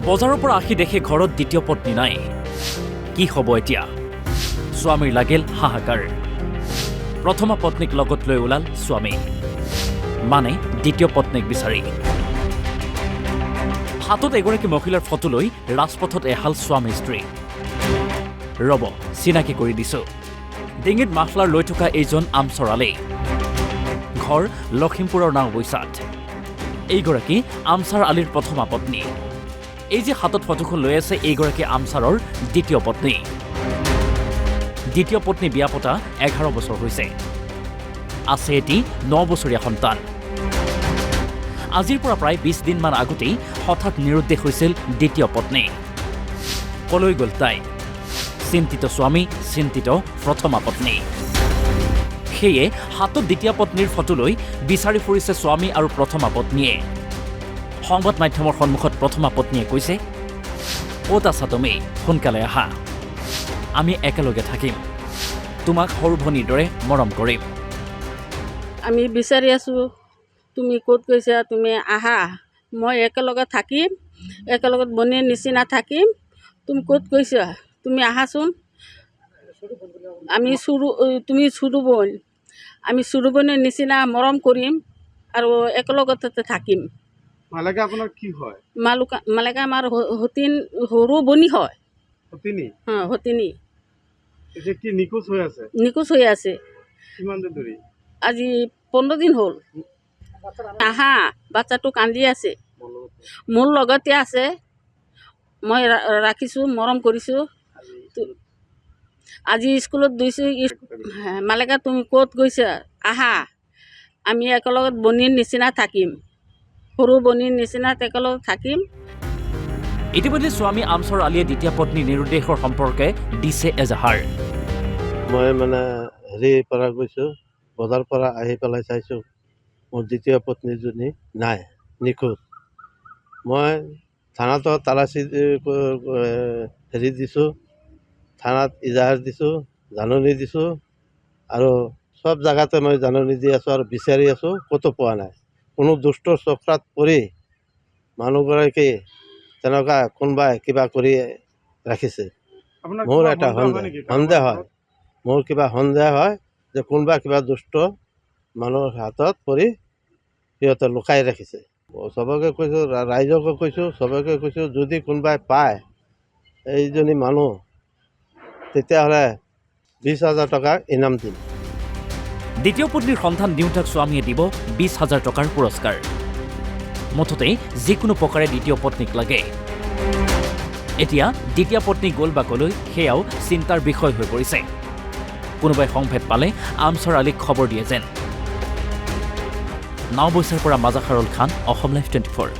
বজাৰৰ পৰা আহি দেখে ঘৰত দ্বিতীয় পত্নী নাই। কি হ'ব এতিয়া? স্বামীৰ লাগিল হাহাকাৰ। প্ৰথমা পত্নীক লগত লৈ ওলাল স্বামী, মানে দ্বিতীয় পত্নীক বিচাৰি। হাতত এগৰাকী মহিলাৰ ফটো লৈ ৰাজপথত এহাল স্বামী স্ত্ৰী। ৰব, চিনাকি কৰি দিছো। ডিঙিত মাফলাৰ লৈ থকা এইজন আমচৰ আলী, ঘৰ লখিমপুৰৰ নাওবৈচাত। এইগৰাকী আমচাৰ আলীৰ প্ৰথমা পত্নী। এই যে হাতত ফটোখন লৈ আছে, এইগৰাকী আমচাৰৰ দ্বিতীয় পত্নী। দ্বিতীয় পত্নী বিয়া পতা 11 বছৰ হৈছে, আছে এটি 9 বছৰীয়া সন্তান। আজিৰ পৰা প্ৰায় 20 দিনমান আগতেই হঠাৎ নিৰুদ্দেশ হৈছিল দ্বিতীয় পত্নী। কলৈ গ'ল তাই? চিন্তিত স্বামী, চিন্তিত প্ৰথমা পত্নী। সেয়ে হাতত দ্বিতীয় পত্নীৰ ফটো লৈ বিচাৰি ফুৰিছে স্বামী আৰু প্ৰথমা পত্নীয়ে। সংবাদ মাধ্যমৰ সন্মুখত প্ৰথমা পত্নীয়ে কৈছে, ক'ত আছা তুমি? সোনকালে আহা, আমি একেলগে থাকিম, তোমাক সৰু ভনীৰ দৰে মৰম কৰিম। আমি বিচাৰি আছো, তুমি ক'ত গৈছা? তুমি আহা, মই একেলগে থাকিম, একেলগত বনীৰ নিচিনা থাকিম। তুমি ক'ত গৈছা? তুমি আহাচোন। তুমি চুৰু বোন, আমি চুৰু বোনৰ নিচিনা মৰম কৰিম আৰু একেলগতে থাকিম। মালেকা আপোনাৰ কি হয়? মালেকা আমাৰ সতীন সৰু বনী হয়। সতিনী? সতিনী। এতিয়া কি নিখোজ হৈ আছে? নিখোজ হৈ আছে। কিমান দিন ধৰি? আজি 15 দিন হ'ল। আহা, বাচ্চাটো কান্দি আছে, মোৰ লগতে আছে। মই ৰাখিছোঁ, মৰম কৰিছোঁ। আজি স্কুলত গৈছোঁ। মালেকা তুমি ক'ত গৈছা? আহা, আমি একেলগত বনীৰ নিচিনা থাকিম, সৰু বনীৰ নিচিনা একেলগত থাকিম। ইতিমধ্যে স্বামী আমচৰ আলীয়ে দ্বিতীয় পত্নী নিৰুদ্দেশৰ সম্পৰ্কে দিছে এজাহাৰ। মই মানে হেৰিৰ পৰা গৈছোঁ, বজাৰ পৰা আহি পেলাই চাইছোঁ মোৰ দ্বিতীয় পত্নীজনী নাই, নিখোজ। মই থানাতো তালাচী হেৰি দিছোঁ, থানাত ইজাহাৰ দিছোঁ, জাননী দিছোঁ, আৰু চব জেগাতে মই জাননী দি আছোঁ আৰু বিচাৰি আছোঁ, ক'তো পোৱা নাই। কোনো দুষ্ট চক্ৰাত পৰি মানুহগৰাকী তেনেকুৱা কোনোবাই কিবা কৰি ৰাখিছে। মোৰ এটা সন্দেহ হয়, মোৰ কিবা সন্দেহ হয় যে কোনোবা কিবা দুষ্ট মানুহৰ হাতত পৰি সিহঁতে লুকাই ৰাখিছে। চবকে কৈছোঁ, ৰাইজকে কৈছোঁ, চবকে কৈছোঁ, যদি কোনোবাই পায় এইজনী মানুহ, তেতিয়াহ'লে 20,000 টকা ইনাম দিম। দ্বিতীয় পত্নীৰ সন্ধান দিওঁতাক স্বামীয়ে দিব 20,000 টকাৰ পুৰস্কাৰ। মুঠতে যিকোনো প্ৰকাৰে দ্বিতীয় পত্নীক লাগে। এতিয়া দ্বিতীয় পত্নী গ'ল বা কলৈ, সেয়াও চিন্তাৰ বিষয় হৈ পৰিছে। কোনোবাই সংভেদ পালে আমচৰ আলীক খবৰ দিয়ে যেন। নাওবৈচাৰ পৰা মাজাখাৰুল খান, অসম লাইভ 24।